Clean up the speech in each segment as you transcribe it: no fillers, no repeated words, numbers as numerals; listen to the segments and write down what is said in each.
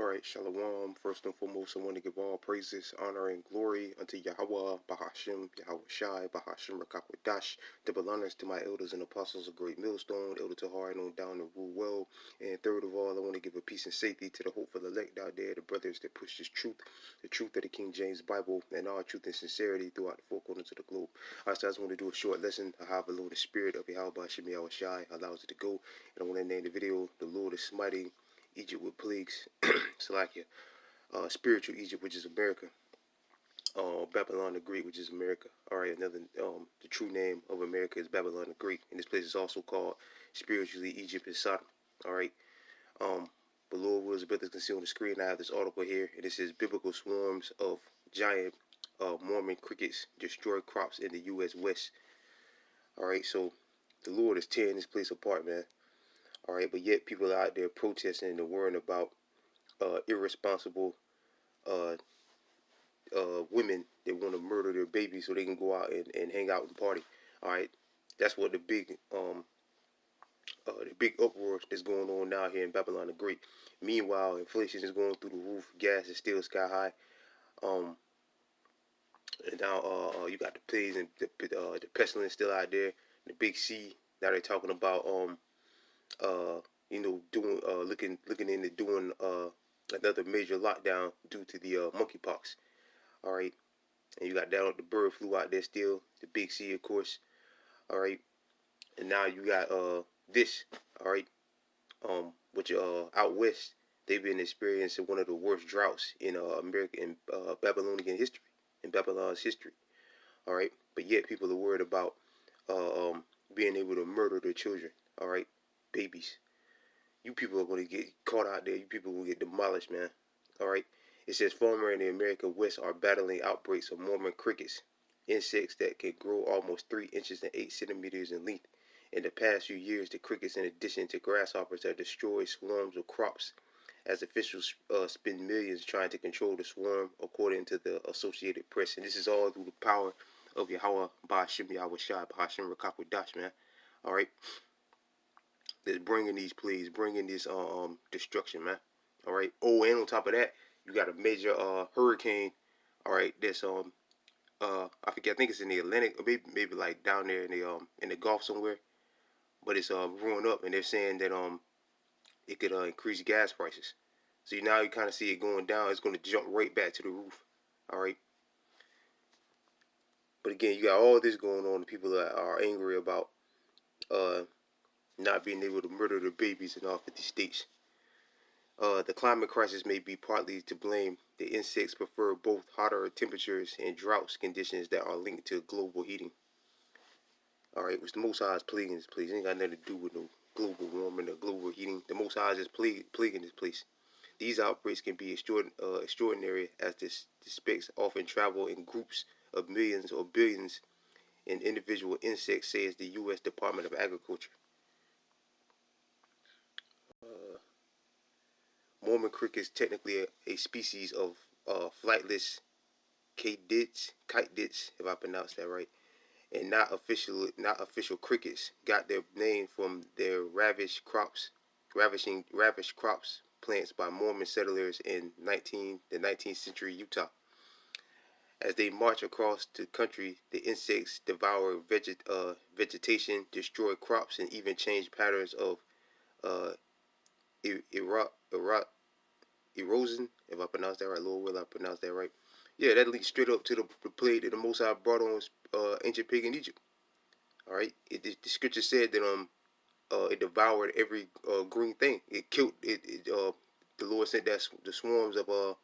Alright, Shalom. First and foremost, I want to give all praises, honor, and glory unto Yahweh, Bahashim, Yahweh Shai, Bahashim, Rakakwadash, double honors to my elders and apostles of Great Millstone, Elder Tahar, and on down to rule well. And third of all, I want to give a peace and safety to the hopeful elect out there, the brothers that push this truth, the truth of the King James Bible, and all truth and sincerity throughout the four corners of the globe. Alright, so I just want to do a short lesson of how the Lord, the Spirit of Yahweh, Bahashim, Yahweh Shai, allows it to go. And I want to name the video, The Lord is Smiting Egypt with Plagues, Salakia. Spiritual Egypt, which is America. Babylon the Great, which is America. Alright, another, the true name of America is Babylon the Great. And this place is also called spiritually Egypt is Sodom. Alright. But Lord wills, brothers can see on the screen, I have this article here, and it says biblical swarms of giant Mormon crickets destroy crops in the U.S. West. Alright, so the Lord is tearing this place apart, man. Alright, but yet people are out there protesting and worrying about irresponsible women that want to murder their babies so they can go out and hang out and party. All right, that's what the big uproar that's going on now here in Babylon the Great. Meanwhile, inflation is going through the roof. Gas is still sky high. And now you got the plagues and the pestilence still out there. The Big C. Now they're talking about doing looking into doing another major lockdown due to the monkeypox. All right, and you got down the bird flu out there still, the Big C, of course. All right, and now you got this. All right, which out west they've been experiencing one of the worst droughts in American Babylonian history, in Babylon's history. All right, but yet people are worried about being able to murder their children. All right, babies. You people are going to get caught out there. You people will get demolished, man. All right. It says farmers in the American West are battling outbreaks of Mormon crickets, insects that can grow almost 3 inches and 8 centimeters in length. In the past few years, the crickets, in addition to grasshoppers, have destroyed swarms of crops, as officials spend millions trying to control the swarm, according to the Associated Press. And this is all through the power of Yahweh, Bahashim, Yahweh Shai, Bahashim, Rakakwadash, man. All right. That's bringing these plagues, bringing this destruction, man. All right. Oh, and on top of that, you got a major hurricane. All right. That's I forget. I think it's in the Atlantic, or maybe like down there in the Gulf somewhere. But it's brewing up, and they're saying that it could increase gas prices. So now you kind of see it going down. It's going to jump right back to the roof. All right. But again, you got all this going on. People that are angry about not being able to murder their babies in all 50 states. The climate crisis may be partly to blame. The insects prefer both hotter temperatures and drought conditions that are linked to global heating. Alright, which the Most High is plaguing this place. It ain't got nothing to do with no global warming or global heating. The Most High is just plaguing this place. These outbreaks can be extraordinary, as the specks often travel in groups of millions or billions in individual insects, says the U.S. Department of Agriculture. Mormon cricket is technically a species of flightless katydids, if I pronounce that right, and not official crickets. Got their name from their ravished crops plants by Mormon settlers in the 19th century Utah. As they march across the country, the insects devour vegetation, destroy crops, and even change patterns of erosion, if I pronounce that right. Lord will I pronounce that right. Yeah, that leads straight up to the plague that the Most High brought on ancient pagan Egypt. All right, the scripture said that it devoured every green thing. It killed it. The Lord sent the swarms of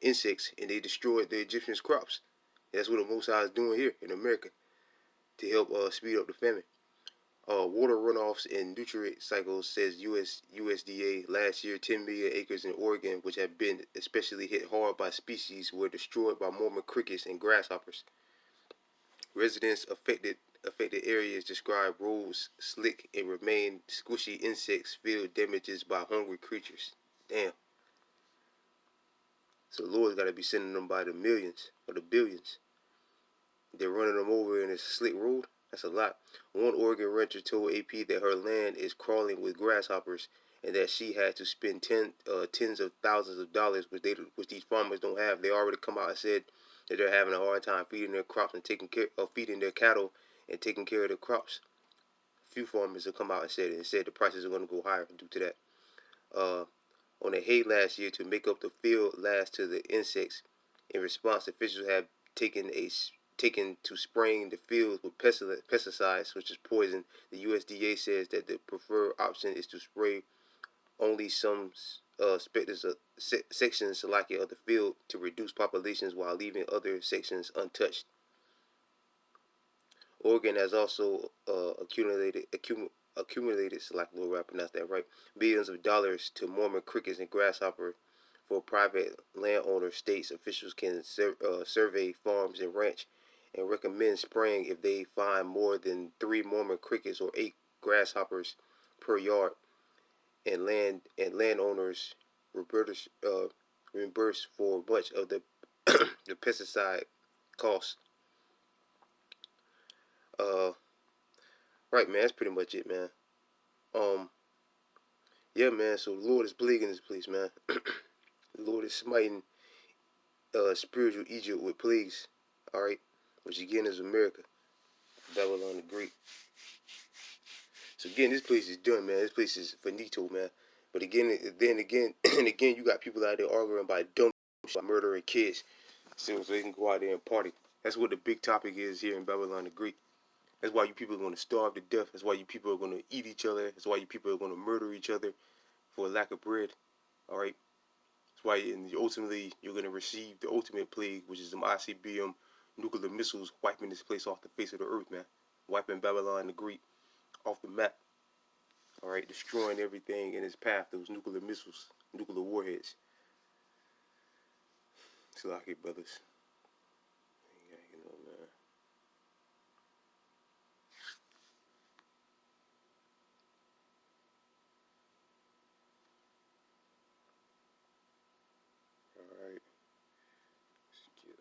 insects, and they destroyed the Egyptians' crops. That's what the Most High is doing here in America to help speed up the famine. Water runoffs and nutrient cycles, says USDA. Last year, 10 million acres in Oregon, which have been especially hit hard by species, were destroyed by Mormon crickets and grasshoppers. Residents affected areas describe roads slick and remain squishy. Insects feel damages by hungry creatures. Damn. So the Lord's got to be sending them by the millions or the billions. They're running them over in a slick road. That's a lot. One Oregon rancher told AP that her land is crawling with grasshoppers and that she had to spend tens of thousands of dollars, which these farmers don't have. They already come out and said that they're having a hard time feeding their crops and taking care of feeding their cattle and taking care of their crops. Few farmers have come out and said the prices are going to go higher due to that. Uh, on the hay last year to make up the field last to the insects. In response, officials have taken a taken to spraying the fields with pesticides, which is poison. The USDA says that the preferred option is to spray only some sections like it of the field to reduce populations while leaving other sections untouched. Oregon has also accumulated, select little I pronounce that right, billions of dollars to Mormon crickets and grasshopper for private landowner states. Officials can survey farms and ranch and recommend spraying if they find more than 3 Mormon crickets or 8 grasshoppers per yard, and landowners reimburse for much of the the pesticide costs. Uh, right, man. That's pretty much it, man. Um, yeah, man. So the Lord is plaguing this place, man. The Lord is smiting spiritual Egypt with plagues. All right, which again is America, Babylon the Great. So again, this place is done, man. This place is finito, man. But again, then again, and again, you got people out there arguing about dumb shit, murdering kids, so they can go out there and party. That's what the big topic is here in Babylon the Great. That's why you people are going to starve to death. That's why you people are going to eat each other. That's why you people are going to murder each other for lack of bread. All right. That's why, and ultimately, you're going to receive the ultimate plague, which is some ICBM nuclear missiles wiping this place off the face of the earth, man. Wiping Babylon the Great off the map. All right, destroying everything in its path. Those nuclear missiles, nuclear warheads. Slocky brothers. Yeah, you know, man. All right. Let's get,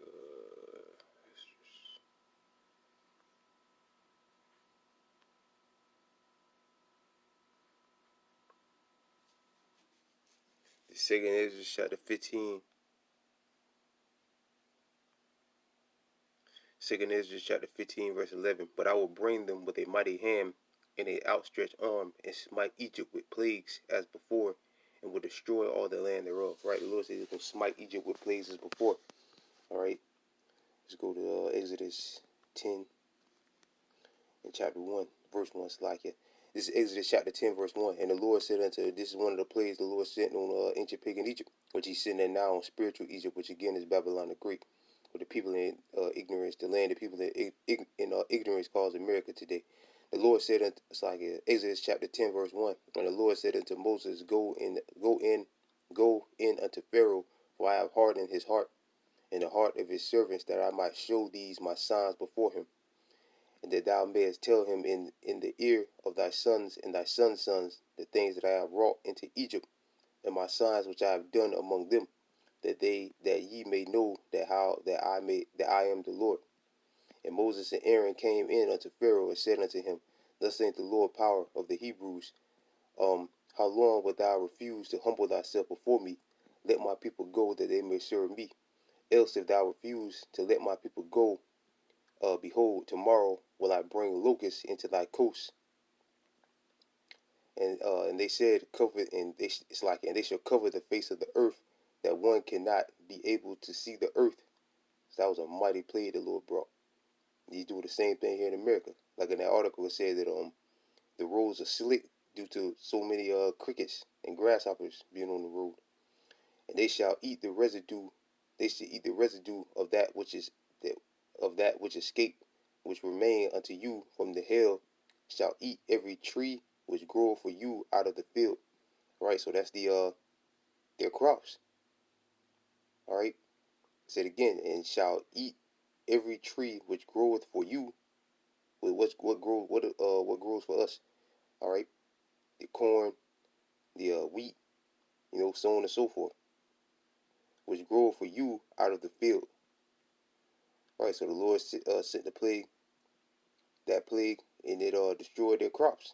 the second Ezra chapter 15. Second Ezra chapter 15, verse 11. But I will bring them with a mighty hand and an outstretched arm, and smite Egypt with plagues as before, and will destroy all the land thereof. Right? The Lord says he's going to smite Egypt with plagues as before. All right? Let's go to Exodus 10 and chapter 1, verse 1. Slack. This is Exodus chapter 10, verse 1. And the Lord said unto, this is one of the plagues the Lord sent on ancient pagan Egypt, which he's sending now on spiritual Egypt, which again is Babylon the Great. For the people in ignorance, the land of people in ignorance calls America today. The Lord said unto, it's like Exodus chapter 10, verse 1. And the Lord said unto Moses, go in unto Pharaoh, for I have hardened his heart and the heart of his servants, that I might show these my signs before him, and that thou mayest tell him in the ear of thy sons and thy sons' sons the things that I have wrought into Egypt, and my signs which I have done among them, that ye may know that I am the Lord. And Moses and Aaron came in unto Pharaoh and said unto him, thus saith the Lord power of the Hebrews, how long wilt thou refuse to humble thyself before me? Let my people go, that they may serve me. Else if thou refuse to let my people go, behold, tomorrow will I bring locusts into thy coast. And they said, cover, and they shall cover the face of the earth, that one cannot be able to see the earth. So that was a mighty plague the Lord brought. He's doing the same thing here in America. Like in that article, it said that the roads are slick due to so many crickets and grasshoppers being on the road. And they shall eat the residue. They shall eat the residue of that which escaped, which remain unto you from the hail, shall eat every tree which groweth for you out of the field. Right, so that's their crops. All right, said again, and shall eat every tree which groweth for you. What grows for us? All right, the corn, the wheat, so on and so forth, which groweth for you out of the field. All right, so the Lord sent the plague that plague, and it destroyed their crops.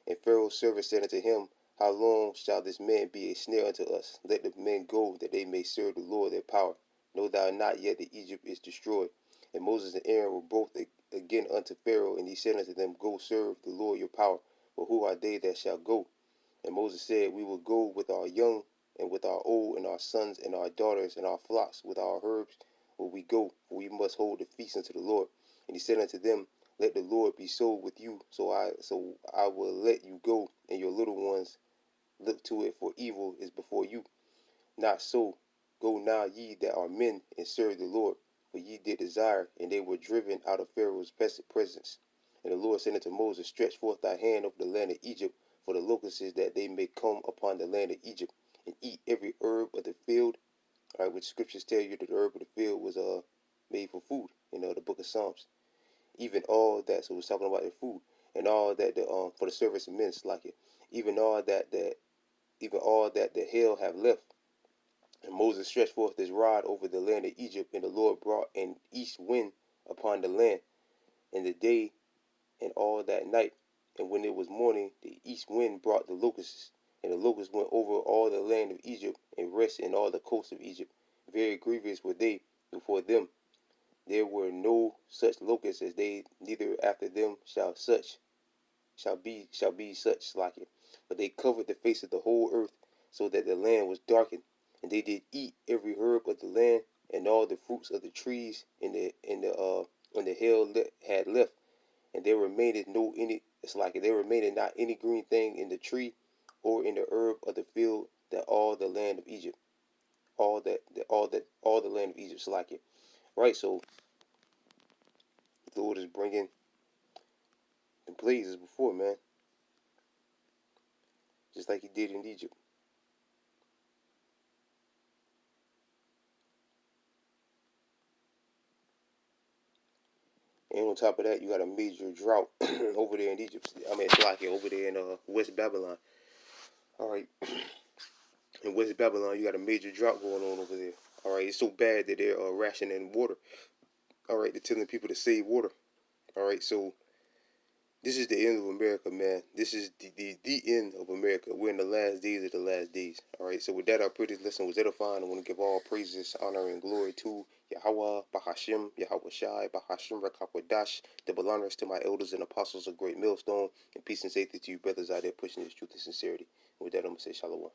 And Pharaoh's servant said unto him, How long shall this man be a snare unto us? Let the men go, that they may serve the Lord their power. Know thou not yet that Egypt is destroyed? And Moses and Aaron were both again unto Pharaoh, and he said unto them, Go serve the Lord your power. But who are they that shall go? And Moses said, We will go with our young, and with our old, and our sons, and our daughters, and our flocks, with our herds will we go, for we must hold the feast unto the Lord. And he said unto them, Let the Lord be so with you, so I will let you go, and your little ones look to it, for evil is before you. Not so. Go now ye that are men, and serve the Lord, for ye did desire, and they were driven out of Pharaoh's presence. And the Lord said unto Moses, Stretch forth thy hand over the land of Egypt, for the locusts, that they may come upon the land of Egypt, and eat every herb of the field. All right, which scriptures tell you that the herb of the field was made for food in the book of Psalms. Even all that, so it's talking about the food, and all that the for the service of men, like it, even all that the hail have left. And Moses stretched forth his rod over the land of Egypt, and the Lord brought an east wind upon the land in the day and all that night. And when it was morning, the east wind brought the locusts, and the locusts went over all the land of Egypt, and rested in all the coasts of Egypt. Very grievous were they before them. There were no such locusts as they, neither after them shall be such like it. But they covered the face of the whole earth, so that the land was darkened. And they did eat every herb of the land, and all the fruits of the trees in the hail had left. And there remained no any it's like it, there remained not any green thing in the tree or in the herb of the field, that all the land of Egypt, all the land of Egypt is like it. Right, so the Lord is bringing the plagues as before, man, just like he did in Egypt. And on top of that, you got a major drought over there in Egypt. I mean, it's like it over there in West Babylon. All right, in West Babylon, you got a major drought going on over there. All right, it's so bad that they're rationing water. All right, they're telling people to save water. All right, so this is the end of America, man. This is the end of America. We're in the last days of the last days. All right, so with that, I pray this lesson was edifying. I want to give all praises, honor, and glory to Yahweh, Bahashim, Yahweh Shai, Bahashim, Rekakwadash, double honors to my elders and apostles of Great Millstone, and peace and safety to you brothers out there pushing this truth and sincerity. And with that, I'm going to say shalom.